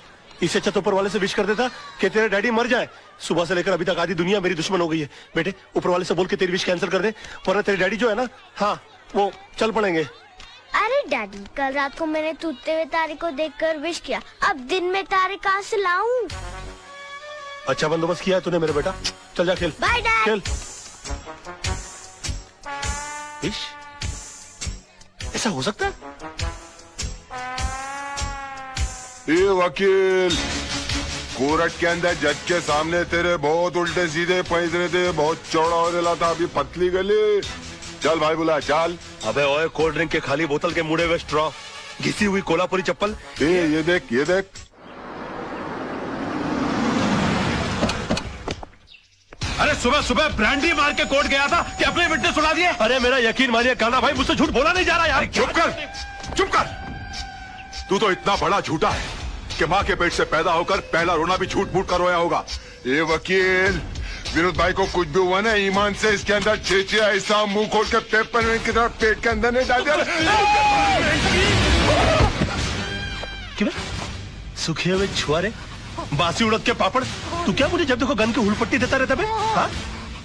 इससे अच्छा तो ऊपर वाले से विश कर देता कि तेरे डैडी मर जाए। सुबह से लेकर अभी तक आधी दुनिया मेरी दुश्मन हो गई है। बेटे ऊपर वाले से बोल के तेरी विश कैंसिल कर दे, वरना तेरे डैडी जो है ना, हाँ वो चल पड़ेंगे। अरे डैडी, कल रात को मैंने टूटते हुए तारे को देखकर विश किया, अब दिन में तारे कहाँ से लाऊं? अच्छा बंदोबस्त किया है तूने मेरे बेटा, चल जा खेल। Bye dad. खेल। विश? ऐसा हो सकता है? ये वकील, कोर्ट के अंदर जज के सामने तेरे बहुत उल्टे सीधे पैसरे थे, बहुत चौड़ा हो रहा था, अभी पतली गली। चल भाई बुला, चल। अबे ओए, कोल्ड ड्रिंक के खाली बोतल के मुड़े हुए स्ट्रॉ, घिसी हुई कोल्हापुरी चप्पल। ये देख, ये देख। अरे सुबह सुबह ब्रांडी मार के कोर्ट गया था कि अपने विटनेस सुना दिए। अरे मेरा यकीन मानिए कान्हा भाई, मुझसे झूठ बोला नहीं जा रहा यार। चुप कर, चुप कर। तू तो इतना बड़ा झूठा है कि माँ के पेट से पैदा होकर पहला रोना भी झूठ मूठ कर रोया होगा। ये वकील, विनोद भाई को कुछ भी हुआ ना, ईमान से इसके अंदर छेछे ऐसा मुंह खोल के पेपर की तरफ पेट के अंदर नहीं डाल दिया। क्यों सूखे हुए छुआरे, बासी उड़द के पापड़, तू क्या मुझे जब देखो गन की हुलपट्टी देता रहता बे? हाँ?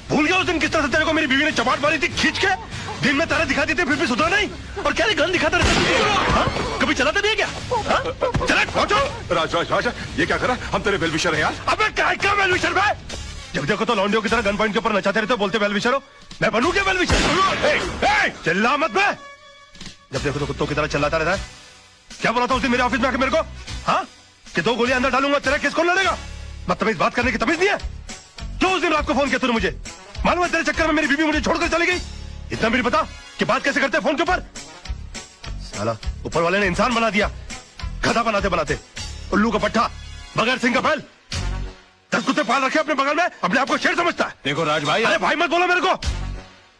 भूल गया उस दिन किस तरह से तेरे को मेरी बीवी ने चपाट मारी थी खींच के? दिन में तारे दिखा देते फिर भी सुधरा नहीं, और क्या गन दिखाता रहता? हाँ? कभी चलाते नहीं है क्या? हाँ? चला पहुंचो। राज राज राज, ये क्या करा? हम तेरे वेलविशर हैं यार। अबे क्या वेलविशर भाई? जब देखो तो लौंडियों की तरह गन पॉइंट के ऊपर नचाते रहते हो, बोलते वेलविशर हो। मैं बनूं क्या वेलविशर? चिल्ला मत बे। जब देखो तो कुत्तों की तरह चिल्लाता रहता है। क्या बोला था उस दिन मेरे ऑफिस में आके मेरे को? हाँ, कि 2 गोलियां अंदर डालूंगा, तेरा केस कौन लड़ेगा? मतलब इस बात करने की तमीज नहीं है? क्यों उस दिन रात को फोन किया तूने मुझे? मालूम है तेरे चक्कर में मेरी बीवी मुझे छोड़कर चली गई। इतना भी पता कि बात कैसे करते फोन के ऊपर? साला ऊपर वाले ने इंसान बना दिया, गधा बनाते बनाते। उल्लू का पट्टा, बगैर सिंह का बैल। 10 कुत्ते पाल रखे अपने बगल में, अपने आप को शेर समझता है। देखो राज भाई, अरे भाई मत बोलो मेरे को।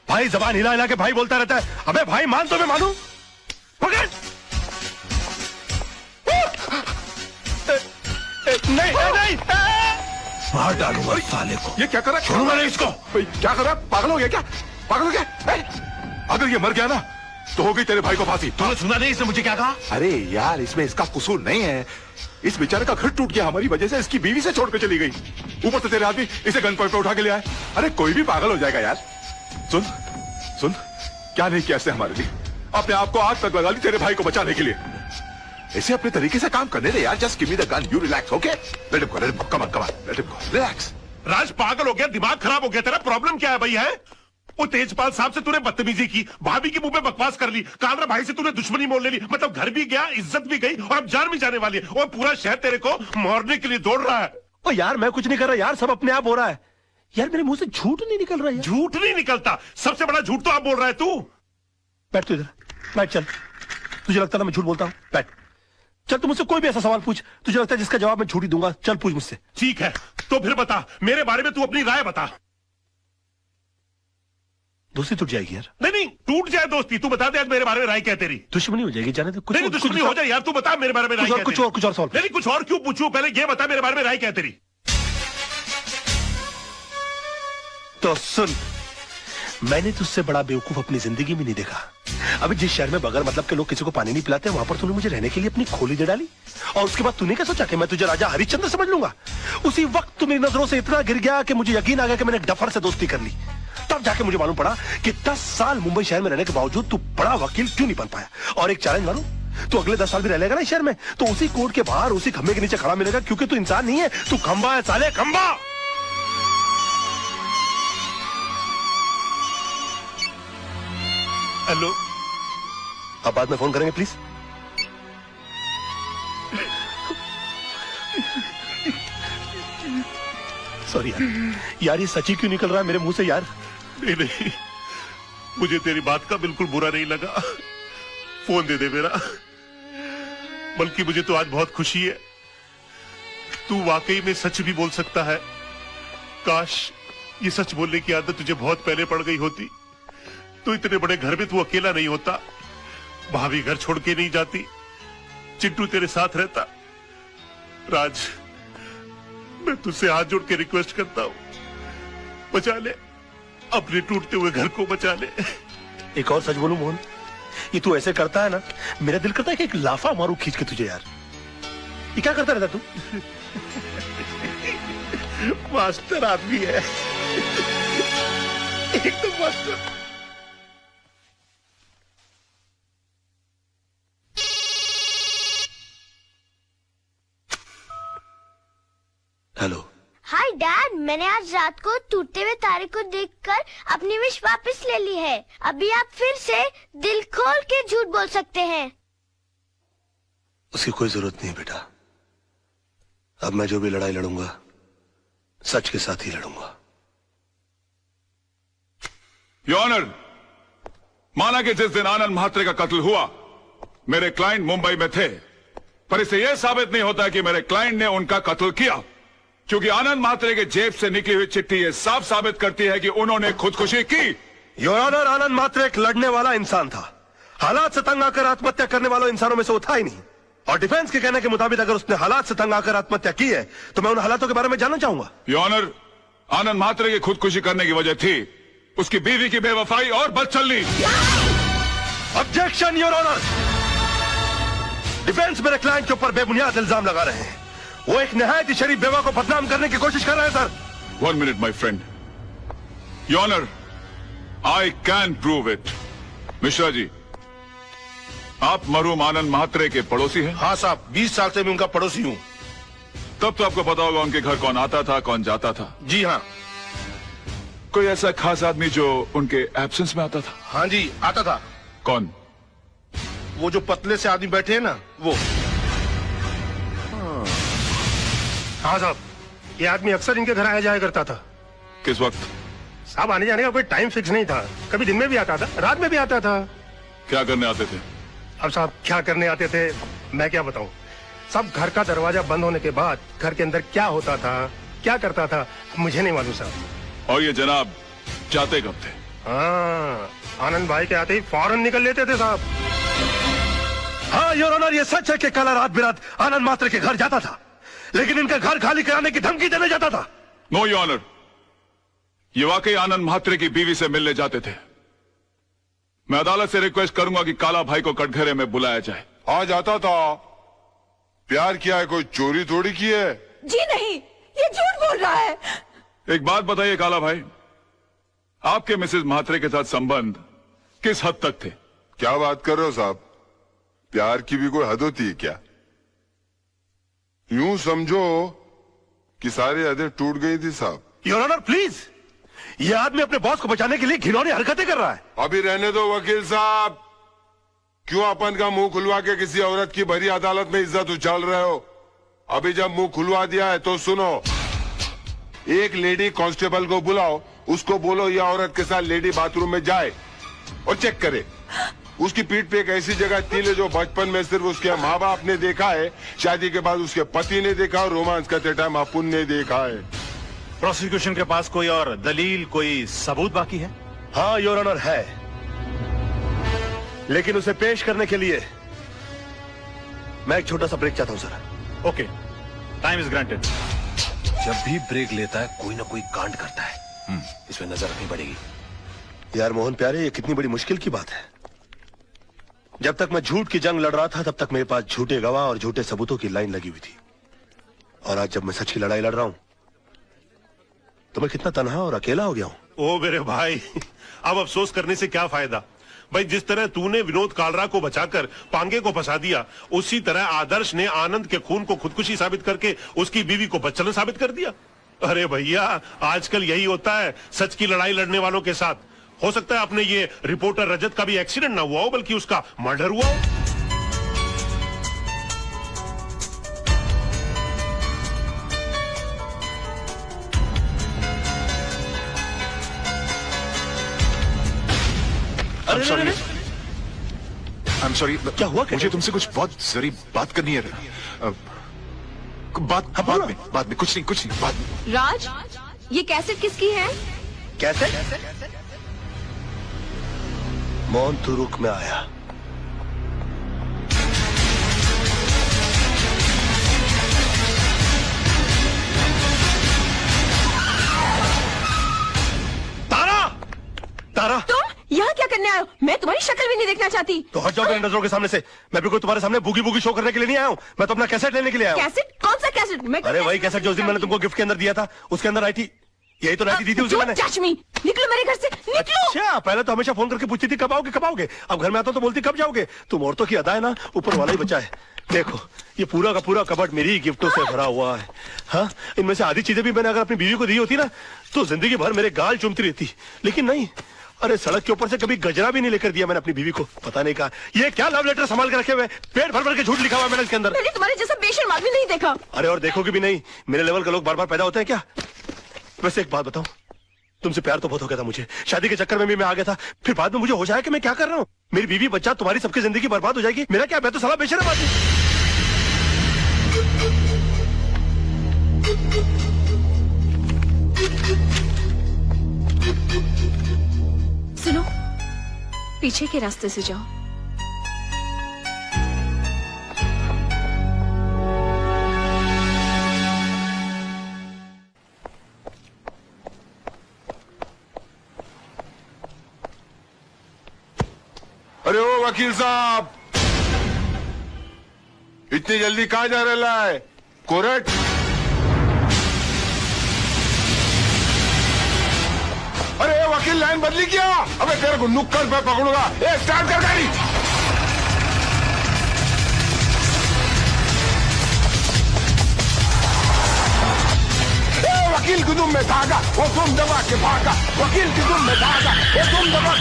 भाई जबान हिला हिला के भाई बोलता रहता है। अबे भाई मान तो मैं मानू। पकड़। नहीं मार डालूंगा साले को। ये क्या करा? छोड़ूंगा नहीं इसको। क्या कर रहा? पागल हो गया क्या? पागल हो गया? अगर ये मर गया ना तो हो गई तेरे भाई को फांसी। तूने सुना नहीं इसने मुझे क्या कहा? अरे यार, इसमें इसका कसूर नहीं है। इस बेचारे का घर टूट गया हमारी वजह से, इसकी बीवी से छोड़ के चली गई। ऊपर से तेरे आदमी इसे गन पॉइंट पे उठा के ले आए। अरे कोई भी पागल हो जाएगा यार। सुन सुन, क्या नहीं किया इसने हमारे लिए? अपने आप को आग तक लगा ली तेरे भाई को बचाने के लिए। इसे अपने तरीके से काम करने दे यार। Just give me the gun, you relax, okay? Let him go, let him go, come on, let him go, relax. Raj पागल हो गया, दिमाग खराब हो गया तेरा? प्रॉब्लम क्या है भाई? है वो तेजपाल साहब से तूने बदतमीजी की, भाभी के मुंह पे बकवास कर ली, कालरा भाई से तूने दुश्मनी मोल ले ली। मतलब घर भी गया, इज्जत भी गई, और अब जान भी जाने वाली है। और पूरा शहर तेरे को मारने के लिए दौड़ रहा है। ओ यार मैं कुछ नहीं कर रहा यार, सब अपने आप हो रहा है यार। मेरे मुंह से झूठ नहीं निकल रहा है। झूठ नहीं निकलता, सबसे बड़ा झूठ तो आप बोल रहा है तू। बैठ तू इधर, बैठ। चल, तुझे लगता है ना मैं झूठ बोलता हूँ? बैठ। चल तू मुझसे कोई भी ऐसा सवाल पूछ, तुझे लगता है जिसका जवाब मैं झूठ ही दूंगा। चल पूछ मुझसे। ठीक है, तो फिर बता, मेरे बारे में तू अपनी राय बता। दोस्ती टूट जाएगी यार। नहीं, टूट जाए दोस्ती, तू बता दे आज मेरे बारे में राय क्या है तेरी? दुश्मनी हो जाएगी, जाने दे। कुछ नहीं, दुश्मनी हो जाए यार, तू बता मेरे बारे में राय क्या है? कुछ और सवाल। नहीं, कुछ और क्यों पूछूं? पहले ये बता मेरे बारे में राय क्या है तेरी? तो सुन, मैंने तुझसे बड़ा बेवकूफ अपनी जिंदगी में नहीं देखा। अभी जिस शहर में बगैर मतलब के लोग किसी को पानी नहीं पिलाते, वहां पर तूने मुझे रहने के लिए अपनी खोली दे डाली, और उसके बाद तूने क्या सोचा कि मैं तुझे राजा हरिश्चंद्र समझ लूंगा? उसी वक्त तू मेरी नजरों से इतना गिर गया कि मुझे यकीन आ गया कि मैंने डफर से दोस्ती कर ली। तब जाके मुझे मालूम पड़ा कि 10 साल मुंबई शहर में रहने के बावजूद तू बड़ा वकील क्यों नहीं बन पाया। और एक चैलेंज मालूम, तू अगले 10 साल भी रह लेगा ना शहर में, तो उसी कोर्ट के बाहर उसी खंबे के नीचे खड़ा मिलेगा, क्योंकि तू इंसान नहीं है, तू खंबा है साले, खंबा। हेलो, अब बाद में फोन करेंगे प्लीज। सॉरी यार, ये सच्ची क्यों निकल रहा है मेरे मुंह से यार? नहीं, मुझे तेरी बात का बिल्कुल बुरा नहीं लगा। फोन दे दे मेरा। बल्कि मुझे तो आज बहुत खुशी है, तू वाकई में सच भी बोल सकता है। काश ये सच बोलने की आदत तुझे बहुत पहले पड़ गई होती, तो इतने बड़े घर में तू अकेला नहीं होता, भाभी घर छोड़ के नहीं जाती, चिंटू तेरे साथ रहता। राज, मैं तुझसे हाथ जोड़ के रिक्वेस्ट करता हूं, बचा ले, अपने टूटते हुए घर को बचा ले। एक और सच बोलूं मोहन, ये तू ऐसे करता है ना, मेरा दिल करता है कि एक लाफा मारूं खींच के तुझे यार। ये क्या करता रहता तू? मास्टर आदमी है, एकदम मास्टर। हेलो। हाय डैड, मैंने आज रात को टूटते हुए तारे को देखकर अपनी विश वापस ले ली है। अभी आप फिर से दिल खोल के झूठ बोल सकते हैं। उसकी कोई जरूरत नहीं बेटा। अब मैं जो भी लड़ाई लड़ूंगा सच के साथ ही लड़ूंगा। योर ऑनर, माना कि जिस दिन आनंद म्हात्रे का कत्ल हुआ मेरे क्लाइंट मुंबई में थे, पर इससे यह साबित नहीं होता कि मेरे क्लाइंट ने उनका कत्ल किया, क्योंकि आनंद म्हात्रे के जेब से निकली हुई चिट्ठी यह साफ साबित करती है कि उन्होंने खुदकुशी की। योर ऑनर, आनंद म्हात्रे एक लड़ने वाला इंसान था। हालात से तंग आकर आत्महत्या करने वालों इंसानों में से वो था ही नहीं। और डिफेंस के कहने के मुताबिक अगर उसने हालात से तंग आकर आत्महत्या की है तो मैं उन हालातों के बारे में जानना चाहूंगा। योर ऑनर, आनंद म्हात्रे की खुदकुशी करने की वजह थी उसकी बीवी की बेवफाई और बदचलनी। Objection your honour. डिफेंस मेरे क्लाइंट के ऊपर बेबुनियाद इल्जाम लगा रहे हैं। वो एक निहायत ही शरीफ बेवा को बदनाम करने की कोशिश कर रहे हैं sir. 1 minute my friend. Your honour, I can prove it. Mishra ji, आप मरहूम आनंद म्हात्रे के पड़ोसी हैं? हाँ साहब, 20 साल से मैं उनका पड़ोसी हूँ। तब तो आपको पता होगा उनके घर कौन आता था, कौन जाता था। जी हाँ। कोई ऐसा खास आदमी जो उनके एब्सेंस में आता था? हाँ जी, आता था। कौन? वो जो पतले से आदमी बैठे हैं ना, वो। हाँ साहब, ये आदमी अक्सर इनके घर आया जाया करता था। किस वक्त? साहब, आने जाने का कोई टाइम फिक्स नहीं था। कभी दिन में भी आता था, रात में भी आता था। क्या करने आते थे? अब साहब, क्या करने आते थे मैं क्या बताऊं। सब घर का दरवाजा बंद होने के बाद घर के अंदर क्या होता था, क्या करता था, मुझे नहीं मालूम साहब। और ये जनाब जाते कब थे? हाँ, आनंद भाई के आते ही फौरन निकल लेते थे साहब। हाँ योर ऑनर, ये सच है कि कल रात बिरात आनंद म्हात्रे के घर जाता था, लेकिन इनका घर खाली कराने की धमकी देने जाता था। नो योर ऑनर, ये वाकई आनंद म्हात्रे की बीवी से मिलने जाते थे। मैं अदालत से रिक्वेस्ट करूंगा कि काला भाई को कटघरे में बुलाया जाए। हाँ, जाता था। प्यार किया है, कोई चोरी थोड़ी की है। जी नहीं, ये झूठ बोल रहा है। एक बात बताइए काला भाई, आपके मिसेस म्हात्रे के साथ संबंध किस हद तक थे? क्या बात कर रहे हो साहब? प्यार की भी कोई हद होती है क्या? यूं समझो कि सारी हदें टूट गई थी साहब। योर ऑनर प्लीज, ये आदमी अपने बॉस को बचाने के लिए घिनौनी हरकतें कर रहा है। अभी रहने दो वकील साहब, क्यों अपन का मुंह खुलवा के किसी औरत की भरी अदालत में इज्जत उछाल रहे हो? अभी जब मुंह खुलवा दिया है तो सुनो, एक लेडी कांस्टेबल को बुलाओ, उसको बोलो ये औरत के साथ लेडी बाथरूम में जाए और चेक करे। उसकी पीठ पे एक ऐसी जगह तिल है जो बचपन में सिर्फ उसके माँ बाप ने देखा है, शादी के बाद उसके पति ने देखा और रोमांस करते टाइम अपुन ने देखा है। प्रोसिक्यूशन के पास कोई और दलील, कोई सबूत बाकी है? हाँ योर ऑनर है, लेकिन उसे पेश करने के लिए मैं एक छोटा सा ब्रेक चाहता हूं sir. Okay, time is granted. जब भी ब्रेक लेता है कोई ना कोई कांड करता है, इसमें नजर रखनी पड़ेगी। यार मोहन प्यारे, ये कितनी बड़ी मुश्किल की बात है। जब तक मैं झूठ की जंग लड़ रहा था तब तक मेरे पास झूठे गवाह और झूठे सबूतों की लाइन लगी हुई थी, और आज जब मैं सच की लड़ाई लड़ रहा हूं तो मैं कितना तन्हा और अकेला हो गया हूं। ओ मेरे भाई, अब अफसोस करने से क्या फायदा भाई। जिस तरह तूने विनोद कालरा को बचाकर पांगे को फंसा दिया, उसी तरह आदर्श ने आनंद के खून को खुदकुशी साबित करके उसकी बीवी को बदचलन साबित कर दिया। अरे भैया, आजकल यही होता है सच की लड़ाई लड़ने वालों के साथ। हो सकता है अपने ये रिपोर्टर रजत का भी एक्सीडेंट ना हुआ हो, बल्कि उसका मर्डर हुआ हो। I'm sorry, क्या हुआ? मुझे तुमसे कुछ बहुत जरूरी बात करनी है। बाद में कुछ नहीं बाद में। राज, ये कैसेट किसकी है? कैसे? मोहन तू रुक, में आया। तारा, तुम यहाँ क्या करने आए हो? मैं तुम्हारी शक्ल भी नहीं देखना चाहती। तो हट जाओ मेरे नजरों के सामने से। मैं भी कोई तुम्हारे सामने बूगी बूगी शो करने के लिए नहीं आया हूँ। मैं तो अपना कैसेट लेने के लिए आया हूँ। कैसेट? कौन सा कैसेट? अरे वही कैसेट जो उस दिन मैंने तुमको गिफ्ट के अंदर दिया था, उसके अंदर आई थी। यही तो नाइटी दी थी उसे मैंने। निकलो मेरे घर से, निकलो। अच्छा, पहले तो हमेशा फोन करके पूछती थी कब आओगे। अब घर में आता तो बोलती कब जाओगे। तुम औरतों की अदा है ना, ऊपर वाला ही बचा है। देखो, ये पूरा का पूरा कबर्ड मेरी गिफ्टों से भरा हुआ है। हाँ, इनमें से आधी चीजें भी मैंने अगर अपनी बीवी को दी होती ना तो जिंदगी भर मेरे गाल चूमती रहती, लेकिन नहीं। अरे सड़क के ऊपर से कभी गजरा भी नहीं लेकर दिया मैंने अपनी बीवी को। पता नहीं कहा ये क्या लव लेटर संभाल के रखे हुए, पेट भर भर के झूठ लिखा हुआ मैंने इसके अंदर। मैंने तुम्हारे जैसा बेशर्म आदमी नहीं देखा। अरे और देखोगे भी नहीं, मेरे लेवल के लोग बार बार पैदा होते हैं क्या? वैसे एक बात बताऊं, तुमसे प्यार तो बहुत हो गया था मुझे, शादी के चक्कर में भी मैं आ गया था, फिर बाद में मुझे हो जाए कि मैं क्या कर रहा हूँ, मेरी बीवी बच्चा तुम्हारी सबकी जिंदगी बर्बाद हो जाएगी, मेरा क्या, मैं तो साला बेशरम आदमी। सुनो, पीछे के रास्ते से जाओ। अरे ओ वकील साहब, इतनी जल्दी कहाँ जा रहा है? कोर्ट? अरे वकील लाइन बदली क्या? अबे तेरे को नुक्कड़ पे पकड़ूंगा। ए स्टार्ट कर गाड़ी। वकील की दुम में धागा, वो तुम दबा के भागा। वकील की दुम में धागा, वो तुम दबा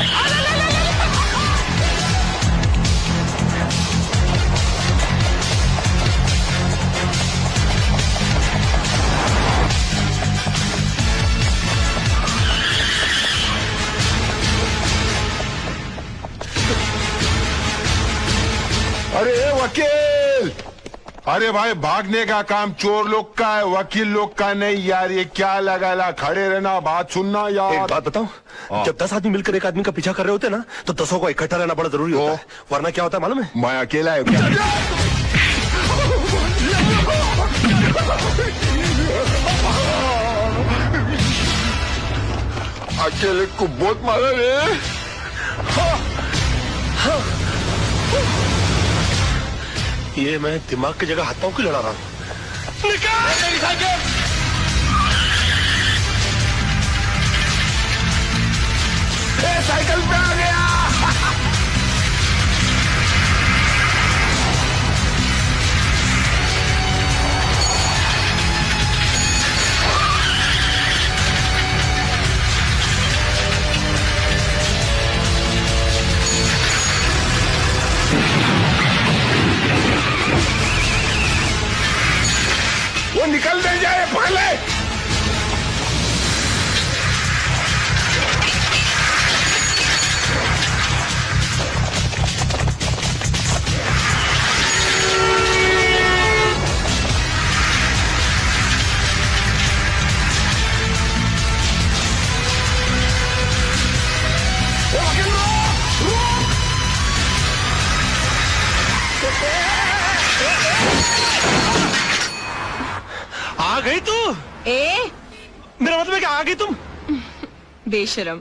अरे वकील, अरे भाई भागने का काम चोर लोग का है, वकील लोग का नहीं यार। ये क्या लगा, खड़े रहना, बात सुनना यार। एक बात बताऊं, जब 10 आदमी मिलकर एक आदमी का पीछा कर रहे होते ना, तो 10 को इकट्ठा रहना बड़ा जरूरी होता है, वरना क्या होता है मालूम है? मैं अकेला है। अकेले को बहुत मारा रे। ये मैं दिमाग की जगह हाथ पांव क्यों लड़ा रहा हूँ? निकाल मेरी साइकिल! साइकिल पे आ गया। वो निकल नहीं जाए, पकड़ ले। आ गई तू? मेरा मतलब है कि आ गई तुम? बेशरम।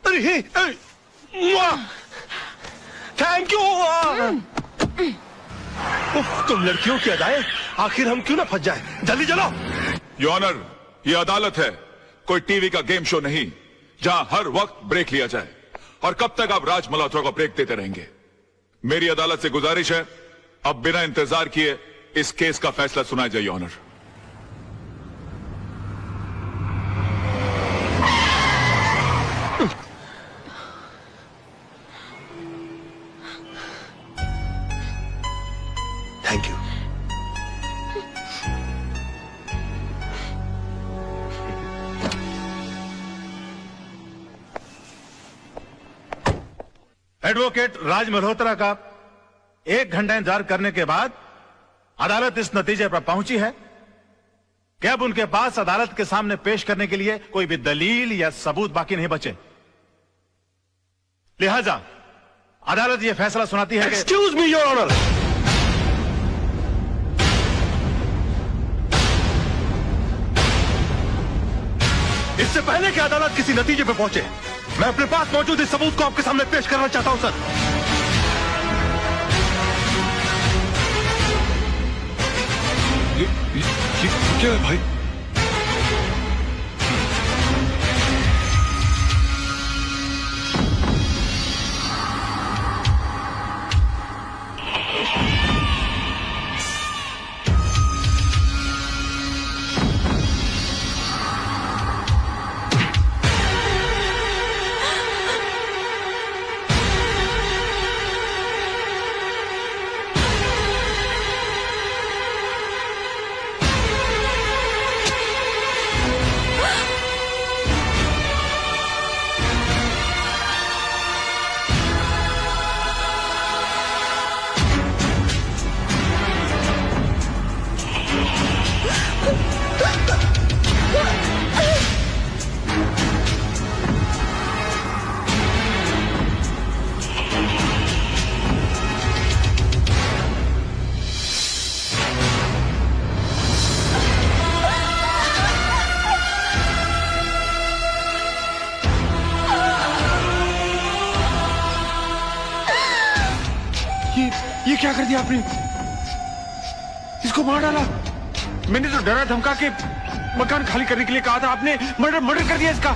अरे थैंक यू। तुम लड़कियों की अदाएं, आखिर हम क्यों ना फंस जाए। जल्दी चलो। योर ऑनर, ये अदालत है, कोई टीवी का गेम शो नहीं जहां हर वक्त ब्रेक लिया जाए। और कब तक आप राज मल्होत्रा को ब्रेक देते रहेंगे? मेरी अदालत से गुजारिश है, अब बिना इंतजार किए इस केस का फैसला सुनाया जाए your honour. Thank you. Advocate Raj Malhotra का 1 घंटा इंतजार करने के बाद अदालत इस नतीजे पर पहुंची है कि अब उनके पास अदालत के सामने पेश करने के लिए कोई भी दलील या सबूत बाकी नहीं बचे। लिहाजा अदालत यह फैसला सुनाती है। Excuse me your honour. इससे पहले कि अदालत किसी नतीजे पर पहुंचे, मैं अपने पास मौजूद इस सबूत को आपके सामने पेश करना चाहता हूं सर। ये क्या है भाई? क्या कर दिया आपने? इसको मार डाला। मैंने तो डरा धमका के मकान खाली करने के लिए कहा था, आपने मर्डर कर दिया इसका।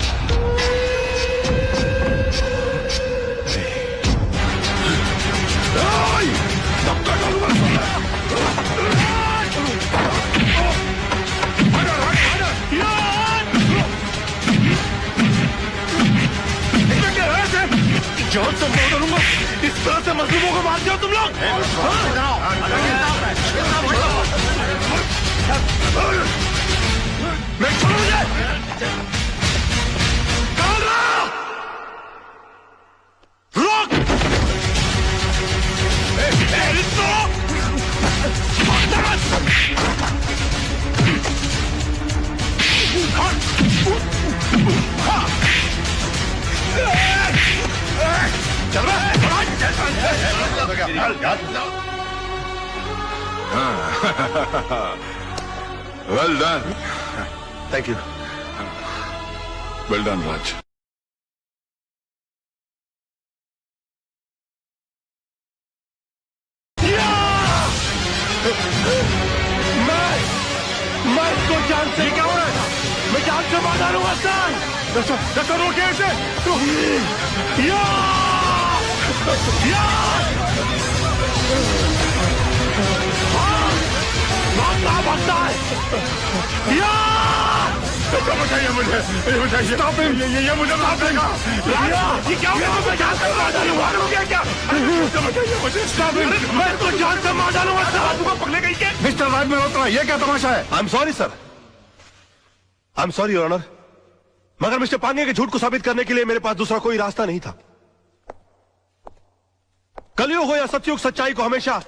जान से मार डालूंगा। इस तरह से मजलूमों को मारते हो तुम लोग? मैं छोड़ू मुझे। रोक। Well done. Thank you. Well done, Raj. मैं इसको जान से क्या हो रहा है? मैं जान से मार डालूंगा सर। रोके इसे। भागता है। बताइए मुझे, बताइए। ये मुझे माफ देगा। ये क्या होगा? मैं जान से मार डालूंगा। क्या? बताइए मुझे। मैं इसको जान से मार डालूंगा सर। पकड़े गई क्या? मिस्टर राज मल्होत्रा, ये क्या तमाशा है? I am sorry sir. I am sorry your honour, मगर मिस्टर पांगे के झूठ को साबित करने के लिए मेरे पास दूसरा कोई रास्ता नहीं था। कलयुग हो या सतयुग, सच्चाई को हमेशा